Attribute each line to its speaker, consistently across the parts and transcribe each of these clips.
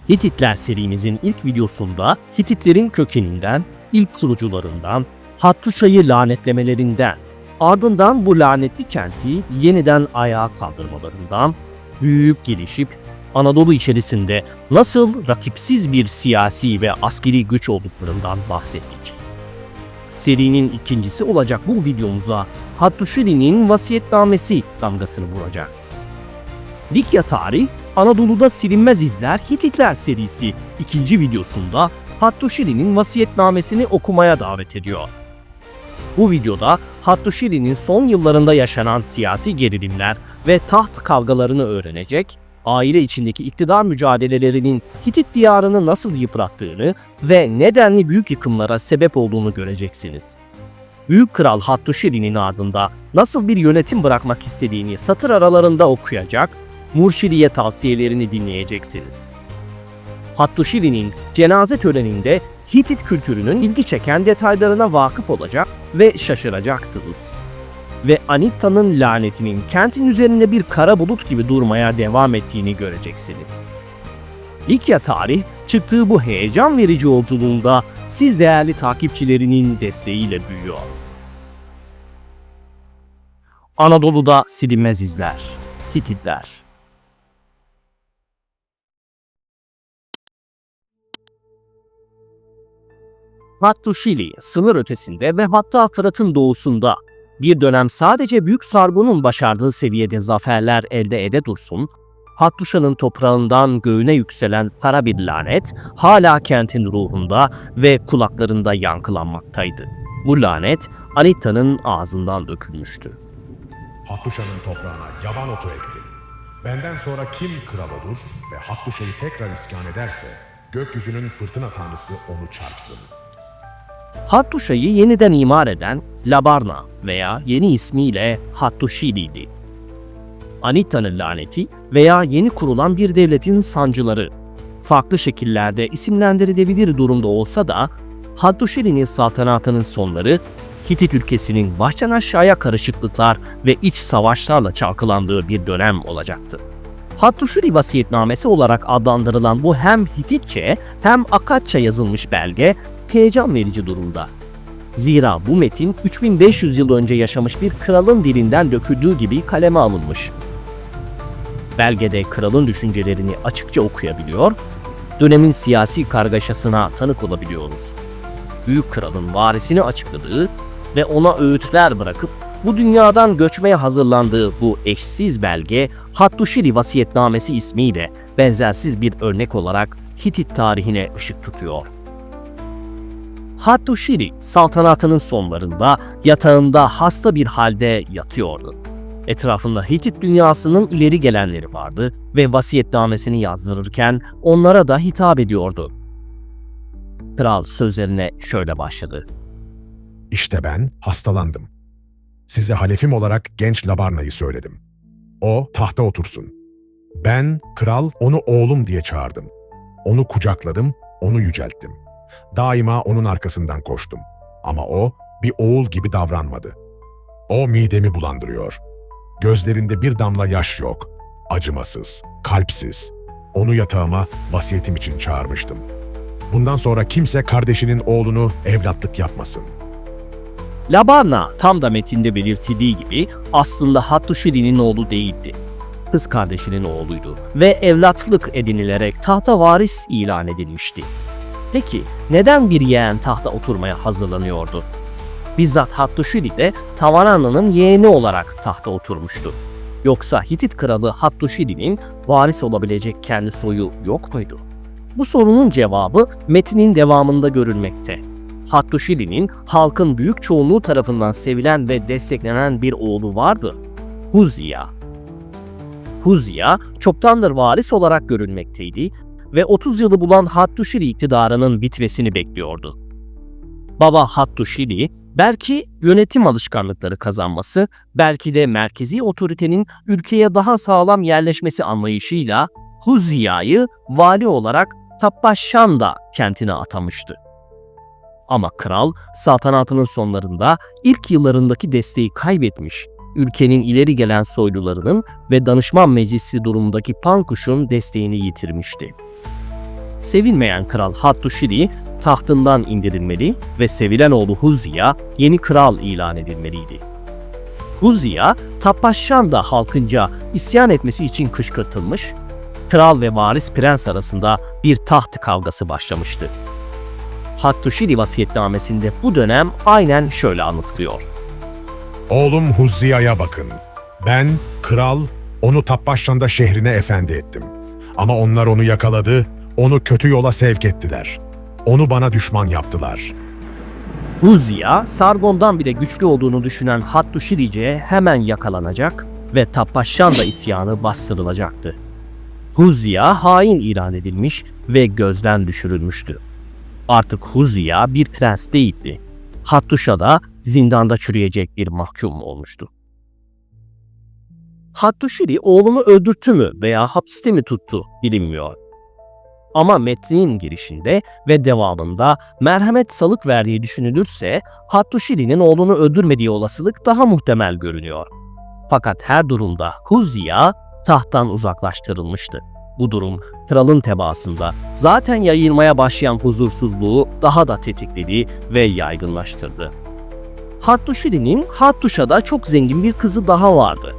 Speaker 1: Hititler serimizin ilk videosunda Hititlerin kökeninden, ilk kurucularından, Hattuşa'yı lanetlemelerinden, ardından bu lanetli kenti yeniden ayağa kaldırmalarından, büyüyüp gelişip Anadolu içerisinde nasıl rakipsiz bir siyasi ve askeri güç olduklarından bahsettik. Serinin ikincisi olacak bu videomuza Hattuşili'nin vasiyetnamesi damgasını vuracak. Likya Tarih, Anadolu'da Silinmez İzler Hititler serisi ikinci videosunda Hattuşili'nin vasiyetnamesini okumaya davet ediyor. Bu videoda Hattuşili'nin son yıllarında yaşanan siyasi gerilimler ve taht kavgalarını öğrenecek, aile içindeki iktidar mücadelelerinin Hitit diyarını nasıl yıprattığını ve nedenli büyük yıkımlara sebep olduğunu göreceksiniz. Büyük Kral Hattuşili'nin ardında nasıl bir yönetim bırakmak istediğini satır aralarında okuyacak, Murşidiye tavsiyelerini dinleyeceksiniz. Hattuşili'nin cenaze töreninde Hitit kültürünün ilgi çeken detaylarına vakıf olacak ve şaşıracaksınız. Ve Anitta'nın lanetinin kentin üzerinde bir kara bulut gibi durmaya devam ettiğini göreceksiniz. Likya Tarih, çıktığı bu heyecan verici yolculuğunda siz değerli takipçilerinin desteğiyle büyüyor. Anadolu'da Silinmez İzler Hititler. Hattuşili, sınır ötesinde ve hatta Fırat'ın doğusunda bir dönem sadece Büyük Sargon'un başardığı seviyede zaferler elde ede dursun, Hattuşa'nın toprağından göğüne yükselen kara bir lanet hala kentin ruhunda ve kulaklarında yankılanmaktaydı. Bu lanet Anitta'nın ağzından dökülmüştü.
Speaker 2: Hattuşa'nın toprağına yaban otu ektim. Benden sonra kim kral olur ve Hattuşa'yı tekrar iskan ederse gökyüzünün fırtına tanrısı onu çarpsın.
Speaker 1: Hattuşa'yı yeniden imar eden Labarna veya yeni ismiyle Hattuşili'ydi. Anitta'nın laneti veya yeni kurulan bir devletin sancıları farklı şekillerde isimlendirilebilir durumda olsa da Hattuşili'nin saltanatının sonları Hitit ülkesinin baştan aşağıya karışıklıklar ve iç savaşlarla çalkalandığı bir dönem olacaktı. Hattuşili vasiyetnamesi olarak adlandırılan bu hem Hititçe hem Akatça yazılmış belge heyecan verici durumda. Zira bu metin 3500 yıl önce yaşamış bir kralın dilinden döküldüğü gibi kaleme alınmış. Belgede kralın düşüncelerini açıkça okuyabiliyor, dönemin siyasi kargaşasına tanık olabiliyoruz. Büyük kralın varisini açıkladığı ve ona öğütler bırakıp bu dünyadan göçmeye hazırlandığı bu eşsiz belge Hattuşili vasiyetnamesi ismiyle benzersiz bir örnek olarak Hitit tarihine ışık tutuyor. Hattuşili saltanatının sonlarında yatağında hasta bir halde yatıyordu. Etrafında Hitit dünyasının ileri gelenleri vardı ve vasiyetnamesini yazdırırken onlara da hitap ediyordu. Kral sözlerine şöyle başladı.
Speaker 2: İşte ben hastalandım. Size halefim olarak genç Labarna'yı söyledim. O tahta otursun. Ben kral onu oğlum diye çağırdım. Onu kucakladım, onu yücelttim. Daima onun arkasından koştum. Ama o bir oğul gibi davranmadı. O midemi bulandırıyor. Gözlerinde bir damla yaş yok. Acımasız, kalpsiz. Onu yatağıma vasiyetim için çağırmıştım. Bundan sonra kimse kardeşinin oğlunu evlatlık yapmasın.
Speaker 1: Labarna tam da metinde belirtildiği gibi aslında Hattuşili'nin oğlu değildi. Kız kardeşinin oğluydu ve evlatlık edinilerek tahta varis ilan edilmişti. Peki neden bir yeğen tahta oturmaya hazırlanıyordu? Bizzat Hattuşili de Tavaranna'nın yeğeni olarak tahta oturmuştu. Yoksa Hitit kralı Hattuşili'nin varis olabilecek kendi soyu yok muydu? Bu sorunun cevabı metnin devamında görülmekte. Hattuşili'nin halkın büyük çoğunluğu tarafından sevilen ve desteklenen bir oğlu vardı. Huzziya. Huzziya çoktandır varis olarak görülmekteydi ve 30 yılı bulan Hattuşili iktidarının bitmesini bekliyordu. Baba Hattuşili belki yönetim alışkanlıkları kazanması, belki de merkezi otoritenin ülkeye daha sağlam yerleşmesi anlayışıyla Huzziya'yı vali olarak Tappaşşanda kentine atamıştı. Ama kral saltanatının sonlarında ilk yıllarındaki desteği kaybetmiş, ülkenin ileri gelen soylularının ve danışman meclisi durumundaki Pankuş'un desteğini yitirmişti. sevilmeyen kral Hattuşili tahtından indirilmeli ve sevilen oğlu Huziya yeni kral ilan edilmeliydi. Huziya, Tappaşşan'da halkınca isyan etmesi için kışkırtılmış, kral ve varis prens arasında bir taht kavgası başlamıştı. Hattuşili vasiyetnamesinde bu dönem aynen şöyle anlatılıyor.
Speaker 2: Oğlum Huziya'ya bakın. Ben, kral, onu Tappaşşan'da şehrine efendi ettim. Ama onlar onu yakaladı, onu kötü yola sevk ettiler. Onu bana düşman yaptılar.
Speaker 1: Huziya, Sargon'dan bile güçlü olduğunu düşünen Hattuşili'ye hemen yakalanacak ve Tappaşşan'da isyanı bastırılacaktı. Huziya hain ilan edilmiş ve gözden düşürülmüştü. Artık Huziya bir prens değildi. Hattuşa da zindanda çürüyecek bir mahkum olmuştu. Hattuşili oğlunu öldürttü mü veya hapiste mi tuttu bilinmiyor. Ama metnin girişinde ve devamında merhamet salık verdiği düşünülürse Hattuşili'nin oğlunu öldürmediği olasılık daha muhtemel görünüyor. Fakat her durumda Huziya tahttan uzaklaştırılmıştı. Bu durum kralın tebaasında zaten yayılmaya başlayan huzursuzluğu daha da tetikledi ve yaygınlaştırdı. Hattuşili'nin Hattuşa'da çok zengin bir kızı daha vardı.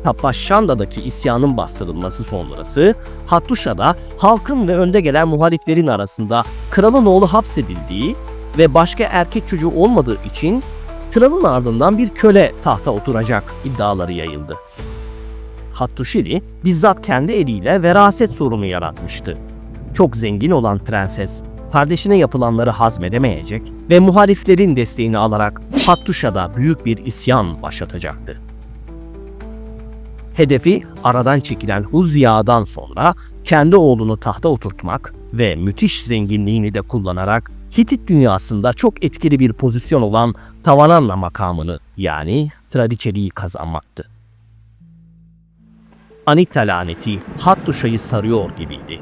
Speaker 1: Tappaşşanda'daki isyanın bastırılması sonrası Hattuşa'da halkın ve önde gelen muhaliflerin arasında kralın oğlu hapsedildiği ve başka erkek çocuğu olmadığı için kralın ardından bir köle tahta oturacak iddiaları yayıldı. Hattuşili bizzat kendi eliyle veraset sorunu yaratmıştı. Çok zengin olan prenses kardeşine yapılanları hazmedemeyecek ve muhaliflerin desteğini alarak Hattuşa'da büyük bir isyan başlatacaktı. Hedefi aradan çekilen Huziya'dan sonra kendi oğlunu tahta oturtmak ve müthiş zenginliğini de kullanarak Hitit dünyasında çok etkili bir pozisyon olan Tavananna makamını yani traliçeliği kazanmaktı. Anitta laneti Hattuşa'yı sarıyor gibiydi.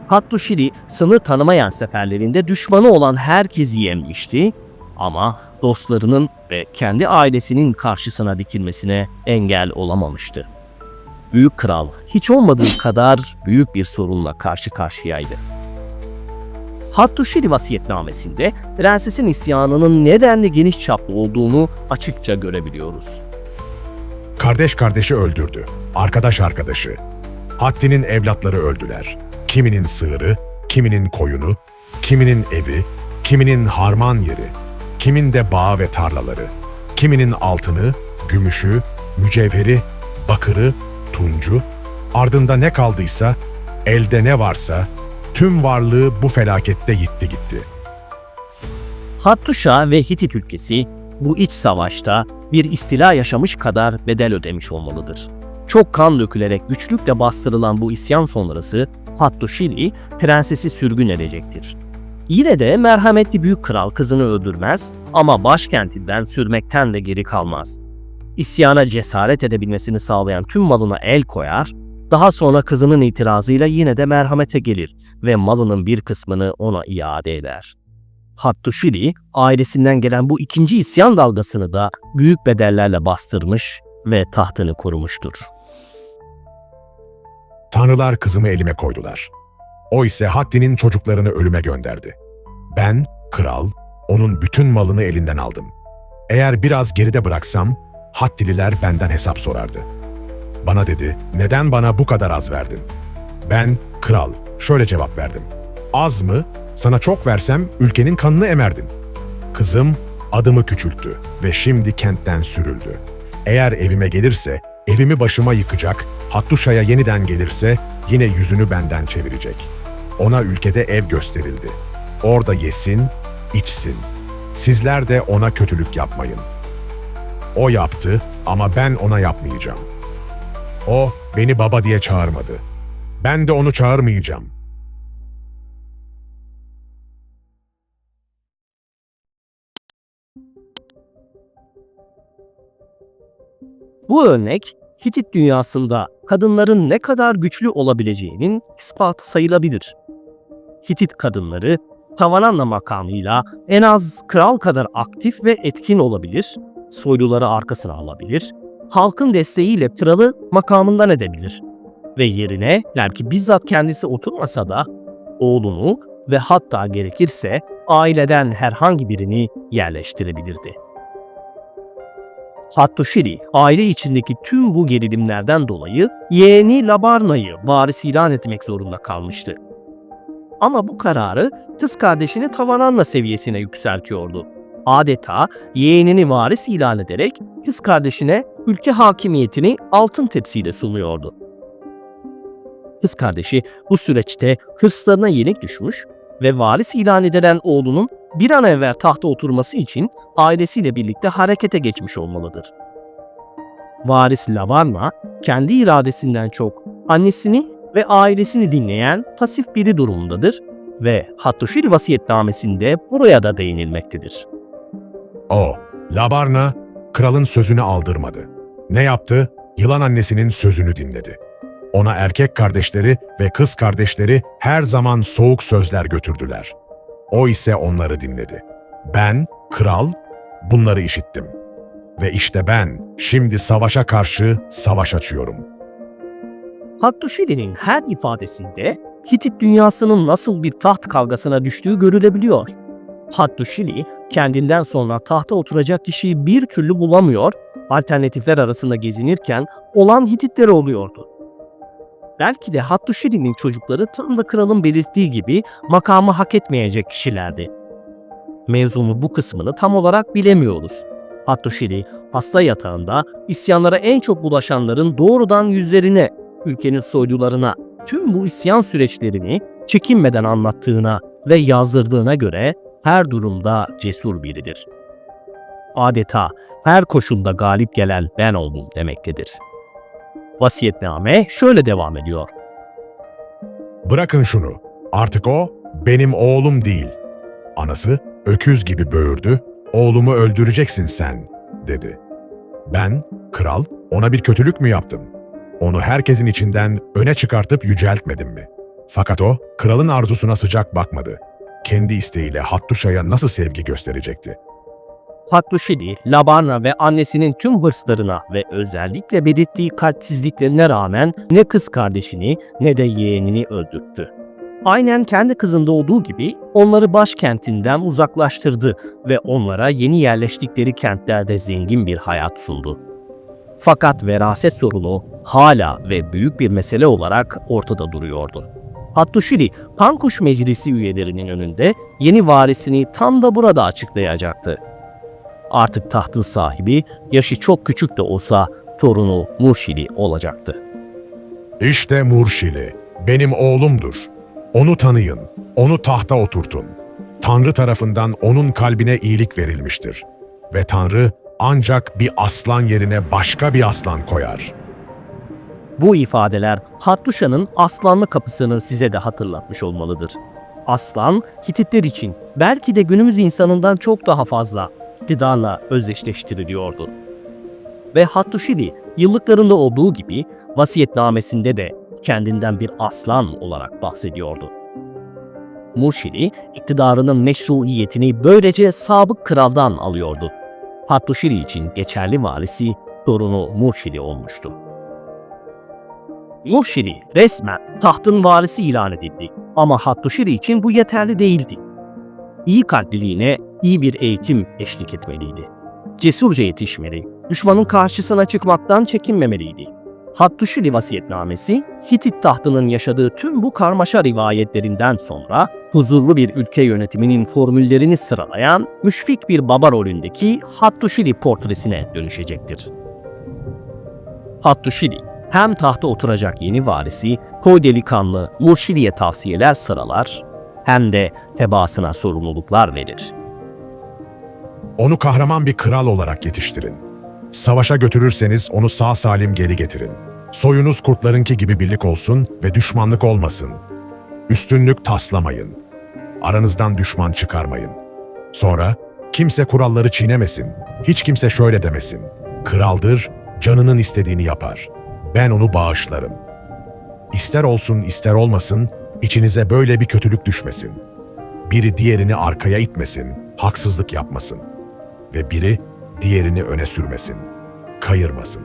Speaker 1: Hattuşili sınır tanımayan seferlerinde düşmanı olan herkesi yenmişti ama dostlarının ve kendi ailesinin karşısına dikilmesine engel olamamıştı. Büyük kral hiç olmadığı kadar büyük bir sorunla karşı karşıyaydı. Hattuşili vasiyetnamesinde prensesin isyanının nedenli geniş çaplı olduğunu açıkça görebiliyoruz.
Speaker 2: Kardeş kardeşi öldürdü. Arkadaş arkadaşı. Hatti'nin evlatları öldüler. Kiminin sığırı, kiminin koyunu, kiminin evi, kiminin harman yeri, kimin de bağı ve tarlaları, kiminin altını, gümüşü, mücevheri, bakırı, tuncu, ardında ne kaldıysa, elde ne varsa, tüm varlığı bu felakette yitti gitti.
Speaker 1: Hattuşa ve Hitit ülkesi bu iç savaşta bir istila yaşamış kadar bedel ödemiş olmalıdır. Çok kan dökülerek güçlükle bastırılan bu isyan sonrası Hattuşili prensesi sürgün edecektir. Yine de merhametli büyük kral kızını öldürmez ama başkentinden sürmekten de geri kalmaz. İsyana cesaret edebilmesini sağlayan tüm malına el koyar, daha sonra kızının itirazıyla yine de merhamete gelir ve malının bir kısmını ona iade eder. Hattuşili, ailesinden gelen bu ikinci isyan dalgasını da büyük bedellerle bastırmış ve tahtını korumuştur.
Speaker 2: Tanrılar kızımı elime koydular. O ise Hatti'nin çocuklarını ölüme gönderdi. Ben, kral, onun bütün malını elinden aldım. Eğer biraz geride bıraksam, Hattililer benden hesap sorardı. Bana dedi, neden bana bu kadar az verdin? Ben, kral, şöyle cevap verdim. Az mı? Sana çok versem ülkenin kanını emerdin. Kızım adımı küçülttü ve şimdi kentten sürüldü. Eğer evime gelirse evimi başıma yıkacak, Hattuşa'ya yeniden gelirse yine yüzünü benden çevirecek. Ona ülkede ev gösterildi. Orada yesin, içsin. Sizler de ona kötülük yapmayın. O yaptı ama ben ona yapmayacağım. O beni baba diye çağırmadı. Ben de onu çağırmayacağım.
Speaker 1: Bu örnek Hitit dünyasında kadınların ne kadar güçlü olabileceğinin ispatı sayılabilir. Hitit kadınları Tavananna makamıyla en az kral kadar aktif ve etkin olabilir, soyluları arkasına alabilir, halkın desteğiyle kralı makamından edebilir ve yerine belki bizzat kendisi oturmasa da oğlunu ve hatta gerekirse aileden herhangi birini yerleştirebilirdi. Hattusili, aile içindeki tüm bu gerilimlerden dolayı yeğeni Labarna'yı varis ilan etmek zorunda kalmıştı. Ama bu kararı kız kardeşini Tavananna seviyesine yükseltiyordu. Adeta yeğenini varis ilan ederek kız kardeşine ülke hakimiyetini altın tepsiyle sunuyordu. Kız kardeşi bu süreçte hırslarına yenik düşmüş ve varis ilan edilen oğlunun bir an evvel tahta oturması için ailesiyle birlikte harekete geçmiş olmalıdır. Varis Labarna, kendi iradesinden çok annesini ve ailesini dinleyen pasif biri durumundadır ve Hattusili vasiyetnamesinde buraya da değinilmektedir.
Speaker 2: O, Labarna, kralın sözünü aldırmadı. Ne yaptı? Yılan annesinin sözünü dinledi. Ona erkek kardeşleri ve kız kardeşleri her zaman soğuk sözler götürdüler. O ise onları dinledi. Ben, kral, bunları işittim. Ve işte ben, şimdi savaşa karşı savaş açıyorum.
Speaker 1: Hattusili'nin her ifadesinde Hitit dünyasının nasıl bir taht kavgasına düştüğü görülebiliyor. Hattusili, kendinden sonra tahta oturacak kişiyi bir türlü bulamıyor, alternatifler arasında gezinirken olan Hititler oluyordu. Belki de Hattusili'nin çocukları tam da kralın belirttiği gibi makamı hak etmeyecek kişilerdi. Mevzunun bu kısmını tam olarak bilemiyoruz. Hattusili, hasta yatağında isyanlara en çok bulaşanların doğrudan yüzlerine, ülkenin soylularına tüm bu isyan süreçlerini çekinmeden anlattığına ve yazdırdığına göre her durumda cesur biridir. Adeta her koşulda galip gelen ben oldum demektedir. Vasiyetname şöyle devam ediyor.
Speaker 2: Bırakın şunu, artık o benim oğlum değil. Anası öküz gibi böğürdü, oğlumu öldüreceksin sen, dedi. Ben, kral, ona bir kötülük mü yaptım? Onu herkesin içinden öne çıkartıp yüceltmedim mi? Fakat o, kralın arzusuna sıcak bakmadı. Kendi isteğiyle Hattuşa'ya nasıl sevgi gösterecekti?
Speaker 1: Hattusili, Labarna ve annesinin tüm hırslarına ve özellikle belirttiği kalpsizliklerine rağmen ne kız kardeşini ne de yeğenini öldürttü. Aynen kendi kızında olduğu gibi onları başkentinden uzaklaştırdı ve onlara yeni yerleştikleri kentlerde zengin bir hayat sundu. Fakat veraset sorunu hala ve büyük bir mesele olarak ortada duruyordu. Hattusili, Pankuş Meclisi üyelerinin önünde yeni varisini tam da burada açıklayacaktı. Artık tahtın sahibi, yaşı çok küçük de olsa torunu Murşili olacaktı.
Speaker 2: İşte Murşili, benim oğlumdur. Onu tanıyın, onu tahta oturtun. Tanrı tarafından onun kalbine iyilik verilmiştir. Ve Tanrı ancak bir aslan yerine başka bir aslan koyar.
Speaker 1: Bu ifadeler Hattuşa'nın aslanlı kapısını size de hatırlatmış olmalıdır. Aslan, Hititler için belki de günümüz insanından çok daha fazla iktidarla özdeşleştiriliyordu. Ve Hattusili yıllıklarında olduğu gibi vasiyetnamesinde de kendinden bir aslan olarak bahsediyordu. Murşili iktidarının meşruiyetini böylece sabık kraldan alıyordu. Hattusili için geçerli varisi torunu Murşili olmuştu. Murşili resmen tahtın varisi ilan edildi ama Hattusili için bu yeterli değildi. İyi kalpliliğine iyi bir eğitim eşlik etmeliydi. Cesurca yetişmeli, düşmanın karşısına çıkmaktan çekinmemeliydi. Hattusili vasiyetnamesi, Hitit tahtının yaşadığı tüm bu karmaşa rivayetlerinden sonra huzurlu bir ülke yönetiminin formüllerini sıralayan müşfik bir baba rolündeki Hattusili portresine dönüşecektir. Hattusili, hem tahta oturacak yeni varisi, koy delikanlı Murşili'ye tavsiyeler sıralar, hem de tebaasına sorumluluklar verir.
Speaker 2: Onu kahraman bir kral olarak yetiştirin. Savaşa götürürseniz onu sağ salim geri getirin. Soyunuz kurtlarınki gibi birlik olsun ve düşmanlık olmasın. Üstünlük taslamayın. Aranızdan düşman çıkarmayın. Sonra kimse kuralları çiğnemesin. Hiç kimse şöyle demesin. Kraldır, canının istediğini yapar. Ben onu bağışlarım. İster olsun ister olmasın, içinize böyle bir kötülük düşmesin. Biri diğerini arkaya itmesin, haksızlık yapmasın. Ve biri diğerini öne sürmesin, kayırmasın.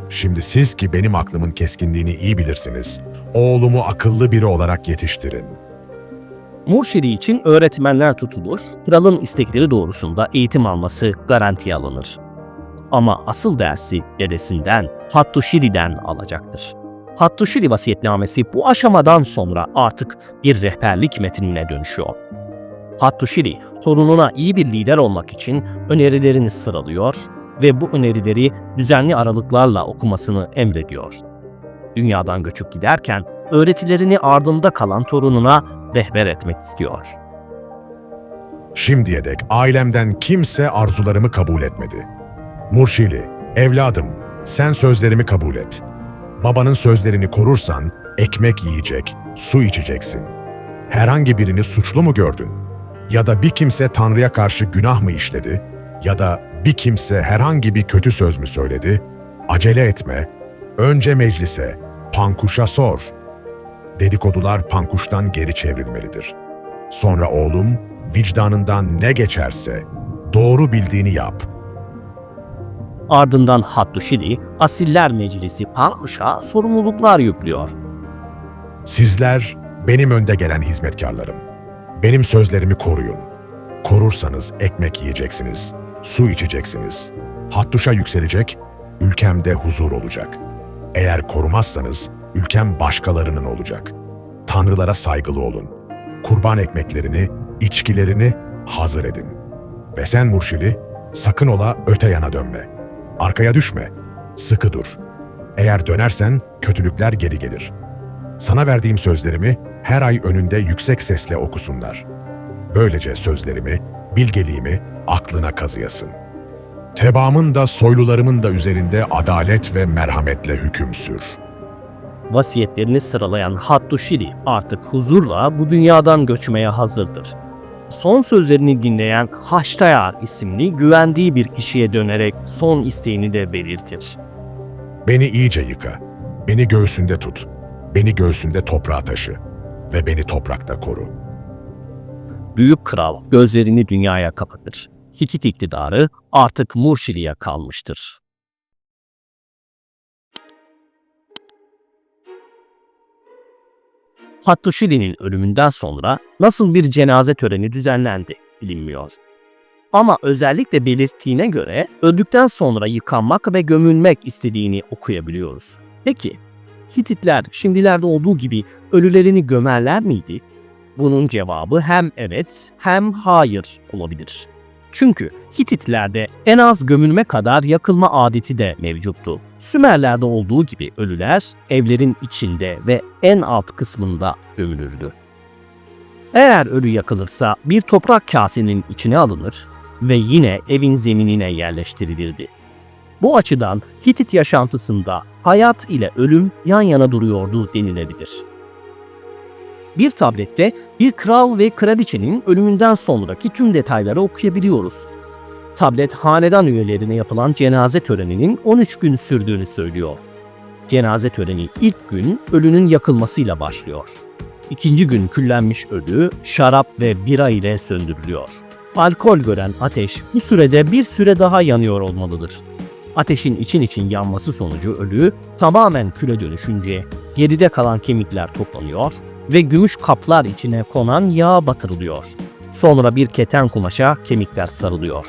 Speaker 2: Şimdi siz ki benim aklımın keskinliğini iyi bilirsiniz, oğlumu akıllı biri olarak yetiştirin.
Speaker 1: Murşidi için öğretmenler tutulur, kralın istekleri doğrusunda eğitim alması garantiye alınır. Ama asıl dersi dedesinden, Hattuşili'den alacaktır. Hattuşili vasiyetnamesi bu aşamadan sonra artık bir rehberlik metnine dönüşüyor. Hattuşili, torununa iyi bir lider olmak için önerilerini sıralıyor ve bu önerileri düzenli aralıklarla okumasını emrediyor. Dünyadan göçüp giderken öğretilerini ardında kalan torununa rehber etmek istiyor.
Speaker 2: Şimdiye dek ailemden kimse arzularımı kabul etmedi. Murşili, evladım, sen sözlerimi kabul et. Babanın sözlerini korursan ekmek yiyecek, su içeceksin. Herhangi birini suçlu mu gördün? Ya da bir kimse Tanrı'ya karşı günah mı işledi? Ya da bir kimse herhangi bir kötü söz mü söyledi? Acele etme. Önce meclise, Pankuş'a sor. Dedikodular Pankuş'tan geri çevrilmelidir. Sonra oğlum, vicdanından ne geçerse doğru bildiğini yap.
Speaker 1: Ardından Hattuşili, Asiller Meclisi Pankuş'a sorumluluklar yüklüyor.
Speaker 2: Sizler benim önde gelen hizmetkarlarım. Benim sözlerimi koruyun. Korursanız ekmek yiyeceksiniz, su içeceksiniz. Hattuş'a yükselecek, ülkemde huzur olacak. Eğer korumazsanız ülkem başkalarının olacak. Tanrılara saygılı olun. Kurban ekmeklerini, içkilerini hazır edin. Ve sen Murşili, sakın ola öte yana dönme. Arkaya düşme, sıkı dur. Eğer dönersen kötülükler geri gelir. Sana verdiğim sözlerimi her ay önünde yüksek sesle okusunlar. Böylece sözlerimi, bilgeliğimi aklına kazıyasın. Tebaamın da soylularımın da üzerinde adalet ve merhametle hüküm sür.
Speaker 1: Vasiyetlerini sıralayan Hattuşili artık huzurla bu dünyadan göçmeye hazırdır. Son sözlerini dinleyen Haştayar isimli güvendiği bir kişiye dönerek son isteğini de belirtir.
Speaker 2: Beni iyice yıka, beni göğsünde tut, beni göğsünde toprağa taşı ve beni toprakta koru.
Speaker 1: Büyük kral gözlerini dünyaya kapatır. Hitit iktidarı artık Murşili'ye kalmıştır. Hattuşili'nin ölümünden sonra nasıl bir cenaze töreni düzenlendi bilinmiyor. Ama özellikle belirttiğine göre öldükten sonra yıkanmak ve gömülmek istediğini okuyabiliyoruz. Peki, Hititler şimdilerde olduğu gibi ölülerini gömerler miydi? Bunun cevabı hem evet hem hayır olabilir. Çünkü Hititlerde en az gömülme kadar yakılma adeti de mevcuttu. Sümerlerde olduğu gibi ölüler evlerin içinde ve en alt kısmında gömülürdü. Eğer ölü yakılırsa bir toprak kasenin içine alınır ve yine evin zeminine yerleştirilirdi. Bu açıdan Hitit yaşantısında hayat ile ölüm yan yana duruyordu denilebilir. Bir tablette bir kral ve kraliçenin ölümünden sonraki tüm detayları okuyabiliyoruz. Tablet hanedan üyelerine yapılan cenaze töreninin 13 gün sürdüğünü söylüyor. Cenaze töreni ilk gün ölünün yakılmasıyla başlıyor. İkinci gün küllenmiş ölü şarap ve bira ile söndürülüyor. Alkol gören ateş bu sürede bir süre daha yanıyor olmalıdır. Ateşin için yanması sonucu ölü tamamen küle dönüşünce geride kalan kemikler toplanıyor ve gümüş kaplar içine konan yağ batırılıyor. Sonra bir keten kumaşa kemikler sarılıyor.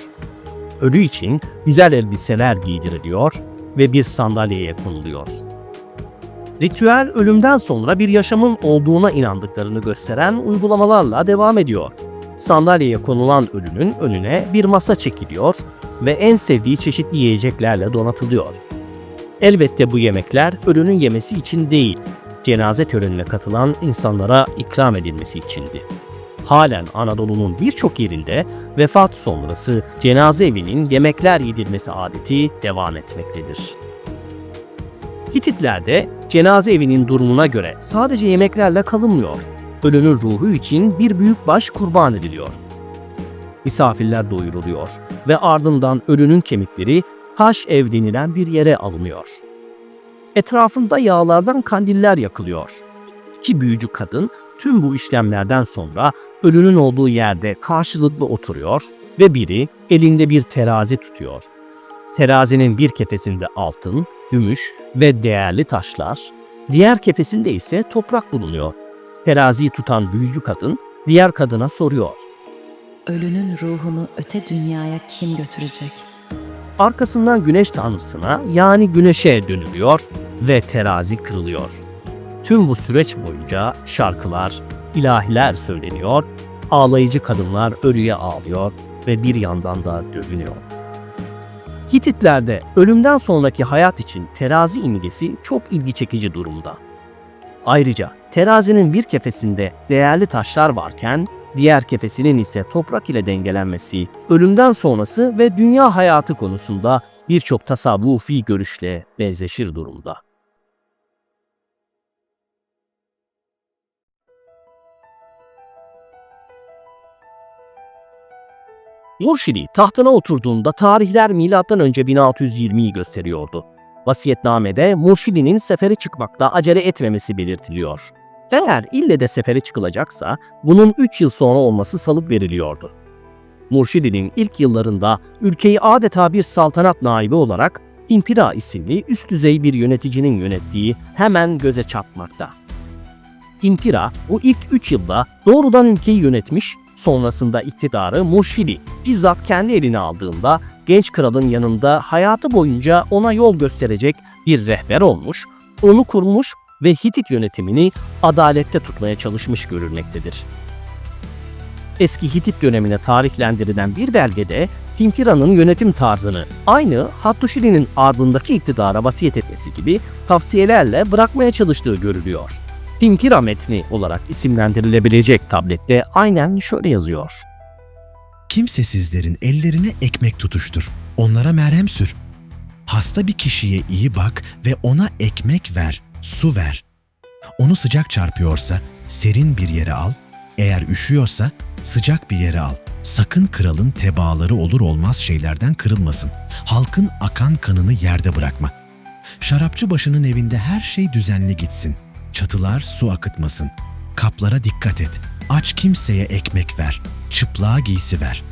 Speaker 1: Ölü için güzel elbiseler giydiriliyor ve bir sandalyeye konuluyor. Ritüel ölümden sonra bir yaşamın olduğuna inandıklarını gösteren uygulamalarla devam ediyor. Sandalyeye konulan ölünün önüne bir masa çekiliyor ve en sevdiği çeşitli yiyeceklerle donatılıyor. Elbette bu yemekler ölünün yemesi için değil, cenaze törenine katılan insanlara ikram edilmesi içindi. Halen Anadolu'nun birçok yerinde vefat sonrası cenaze evinin yemekler yedirmesi adeti devam etmektedir. Hititlerde cenaze evinin durumuna göre sadece yemeklerle kalınmıyor. Ölünün ruhu için bir büyükbaş kurban ediliyor. Misafirler doyuruluyor ve ardından ölünün kemikleri taş ev denilen bir yere alınıyor. Etrafında yağlardan kandiller yakılıyor. İki büyücü kadın tüm bu işlemlerden sonra ölünün olduğu yerde karşılıklı oturuyor ve biri elinde bir terazi tutuyor. Terazinin bir kefesinde altın, gümüş ve değerli taşlar, diğer kefesinde ise toprak bulunuyor. Teraziyi tutan büyücü kadın diğer kadına soruyor.
Speaker 3: Ölünün ruhunu öte dünyaya kim götürecek?
Speaker 1: Arkasından güneş tanrısına yani güneşe dönülüyor ve terazi kırılıyor. Tüm bu süreç boyunca şarkılar, ilahiler söyleniyor, ağlayıcı kadınlar ölüye ağlıyor ve bir yandan da dövünüyor. Hititlerde ölümden sonraki hayat için terazi imgesi çok ilgi çekici durumda. Ayrıca terazinin bir kefesinde değerli taşlar varken diğer kefesinin ise toprak ile dengelenmesi, ölümden sonrası ve dünya hayatı konusunda birçok tasavvufi görüşle benzeşir durumda. Murşidi tahtına oturduğunda tarihler M.Ö. 1620'yi gösteriyordu. Vasiyetnamede Murşidi'nin sefere çıkmakta acele etmemesi belirtiliyor. Eğer ille de sefere çıkılacaksa bunun 3 yıl sonra olması salık veriliyordu. Murşidi'nin ilk yıllarında ülkeyi adeta bir saltanat naibi olarak İmpira isimli üst düzey bir yöneticinin yönettiği hemen göze çarpmakta. İmpira bu ilk 3 yılda doğrudan ülkeyi yönetmiş, sonrasında iktidarı Murşidi bizzat kendi eline aldığında genç kralın yanında hayatı boyunca ona yol gösterecek bir rehber olmuş, onu kurmuş ve Hitit yönetimini adalette tutmaya çalışmış görülmektedir. Eski Hitit dönemine tarihlendirilen bir belgede İmpira'nın yönetim tarzını aynı Hattuşili'nin ardındaki iktidara vasiyet etmesi gibi tavsiyelerle bırakmaya çalıştığı görülüyor. İmpira metni olarak isimlendirilebilecek tablette aynen şöyle yazıyor.
Speaker 4: Kimsesizlerin ellerine ekmek tutuştur, onlara merhem sür. Hasta bir kişiye iyi bak ve ona ekmek ver, su ver. Onu sıcak çarpıyorsa serin bir yere al, eğer üşüyorsa sıcak bir yere al. Sakın kralın tebaaları olur olmaz şeylerden kırılmasın. Halkın akan kanını yerde bırakma. Şarapçı başının evinde her şey düzenli gitsin. Çatılar su akıtmasın. Kaplara dikkat et. Aç kimseye ekmek ver. Çıplığa giysi ver.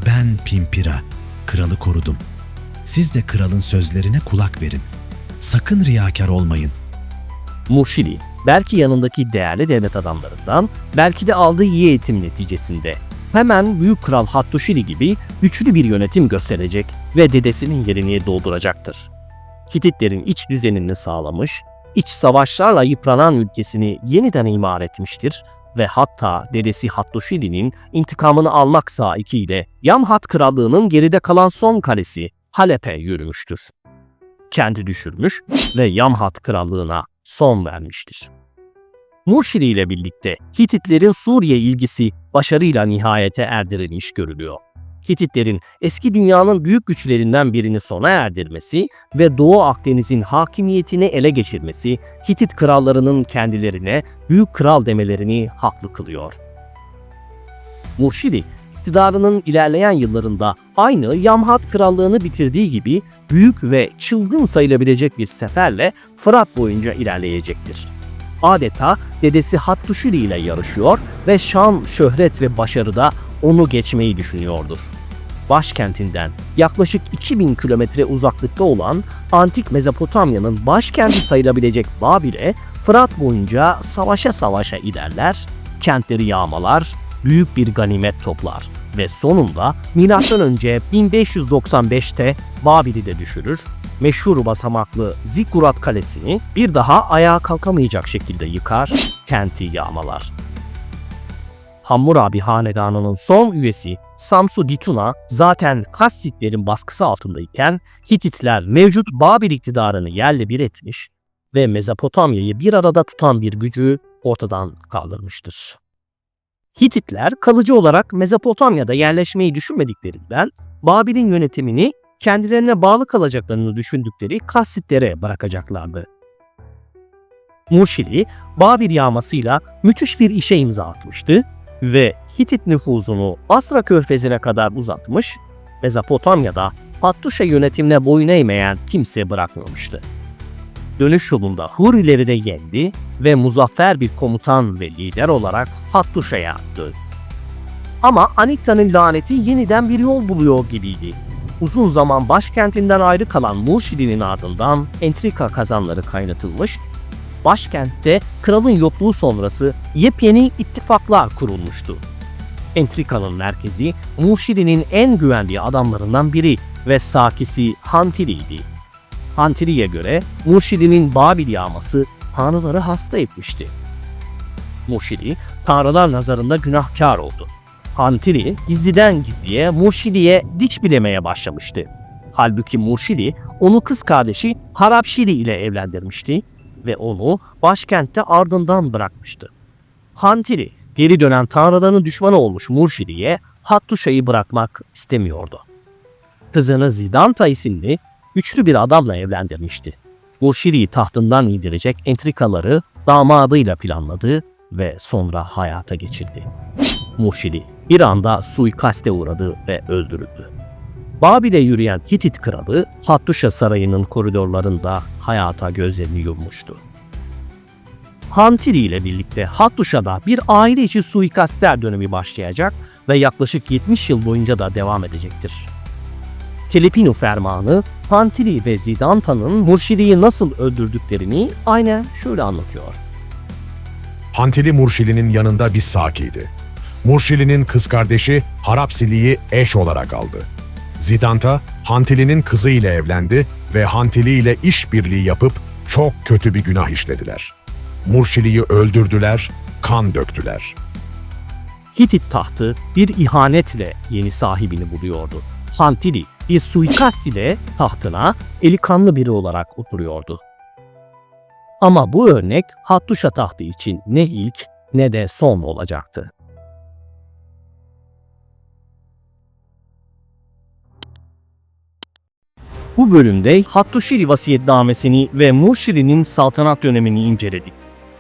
Speaker 4: Ben Pimpira, kralı korudum. Siz de kralın sözlerine kulak verin. Sakın riyakar olmayın.
Speaker 1: Murşidi, belki yanındaki değerli devlet adamlarından, belki de aldığı iyi eğitim neticesinde hemen Büyük Kral Hattuşili gibi güçlü bir yönetim gösterecek ve dedesinin yerini dolduracaktır. Hititlerin iç düzenini sağlamış, iç savaşlarla yıpranan ülkesini yeniden imar etmiştir ve hatta dedesi Hattuşili'nin intikamını almak sahikiyle Yamhat Krallığı'nın geride kalan son kalesi Halep'e yürümüştür. Kendi düşürmüş ve Yamhat Krallığı'na son vermiştir. Murşidi ile birlikte Hititlerin Suriye ilgisi başarıyla nihayete erdirilmiş görülüyor. Hititlerin eski dünyanın büyük güçlerinden birini sona erdirmesi ve Doğu Akdeniz'in hakimiyetini ele geçirmesi Hitit krallarının kendilerine büyük kral demelerini haklı kılıyor. Murşidi, iktidarının ilerleyen yıllarında aynı Yamhat Krallığını bitirdiği gibi büyük ve çılgın sayılabilecek bir seferle Fırat boyunca ilerleyecektir. Adeta dedesi Hattuşili ile yarışıyor ve şan, şöhret ve başarıda onu geçmeyi düşünüyordur. Başkentinden yaklaşık 2000 kilometre uzaklıkta olan antik Mezopotamya'nın başkenti sayılabilecek Babil'e Fırat boyunca savaşa savaşa ilerler, kentleri yağmalar, büyük bir ganimet toplar ve sonunda M.Ö. 1595'te Babil'i de düşürür, meşhur basamaklı Zikkurat Kalesi'ni bir daha ayağa kalkamayacak şekilde yıkar, kenti yağmalar. Hammurabi Hanedanı'nın son üyesi Samsu Dituna zaten Kassitlerin baskısı altındayken Hititler mevcut Babil iktidarını yerle bir etmiş ve Mezopotamya'yı bir arada tutan bir gücü ortadan kaldırmıştır. Hititler kalıcı olarak Mezopotamya'da yerleşmeyi düşünmediklerinden Babil'in yönetimini kendilerine bağlı kalacaklarını düşündükleri Kassitlere bırakacaklardı. Murşidi, Babil yağmasıyla müthiş bir işe imza atmıştı ve Hitit nüfuzunu Basra Körfezi'ne kadar uzatmış, Mezopotamya'da Hattuşa yönetimine boyun eğmeyen kimse bırakmamıştı. Dönüş yolunda Hurileri de yendi ve muzaffer bir komutan ve lider olarak Hattuşa'ya döndü. Ama Anitta'nın laneti yeniden bir yol buluyor gibiydi. Uzun zaman başkentinden ayrı kalan Murşidi'nin ardından entrika kazanları kaynatılmış, başkentte kralın yokluğu sonrası yepyeni ittifaklar kurulmuştu. Entrikanın merkezi Murşidi'nin en güvendiği adamlarından biri ve sakisi Hantili'ydi. Hantili'ye göre Murşidi'nin Babil yağması tanrıları hasta etmişti. Murşidi, tanrılar nazarında günahkar oldu. Hantili gizliden gizliye Murşidi'ye diç bilemeye başlamıştı. Halbuki Murşidi onu kız kardeşi Harapşidi ile evlendirmişti ve onu başkentte ardından bırakmıştı. Hantili, geri dönen tanrıların düşmanı olmuş Murşidi'ye Hattuşa'yı bırakmak istemiyordu. Kızını Zidanta isimli güçlü bir adamla evlendirmişti. Murşidi'yi tahtından indirecek entrikaları damadıyla planladı ve sonra hayata geçirdi. Murşidi bir anda suikaste uğradı ve öldürüldü. Babil'e yürüyen Hitit kralı Hattuşa sarayının koridorlarında hayata gözlerini yummuştu. Hantili ile birlikte Hattuşa'da bir aile içi suikastler dönemi başlayacak ve yaklaşık 70 yıl boyunca da devam edecektir. Telepinu fermanı Hantili ve Zidanta'nın Murşidi'yi nasıl öldürdüklerini aynen şöyle anlatıyor.
Speaker 2: Hantili Murşili'nin yanında bir sakiydi. Murşili'nin kız kardeşi Harapsili'yi eş olarak aldı. Zidanta, Hantili'nin kızı ile evlendi ve Hantili ile işbirliği yapıp çok kötü bir günah işlediler. Murşili'yi öldürdüler, kan döktüler.
Speaker 1: Hitit tahtı bir ihanetle yeni sahibini buluyordu. Hantili bir suikast ile tahtına eli kanlı biri olarak oturuyordu. Ama bu örnek Hattuşa tahtı için ne ilk ne de son olacaktı. Bu bölümde Hattuşili vasiyetnamesini ve Murşidi'nin saltanat dönemini inceledik.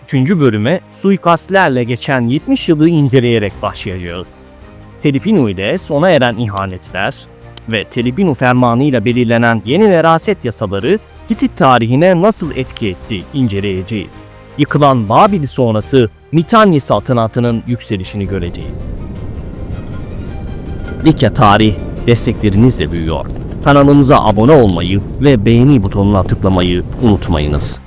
Speaker 1: 3. bölüme suikastlerle geçen 70 yılı inceleyerek başlayacağız. Telepinu ile sona eren ihanetler ve Telepinu fermanıyla belirlenen yeni veraset yasaları Hitit tarihine nasıl etki etti inceleyeceğiz. Yıkılan Babil sonrası Mitanni saltanatının yükselişini göreceğiz. Likya Tarih desteklerinizle büyüyor. Kanalımıza abone olmayı ve beğeni butonuna tıklamayı unutmayınız.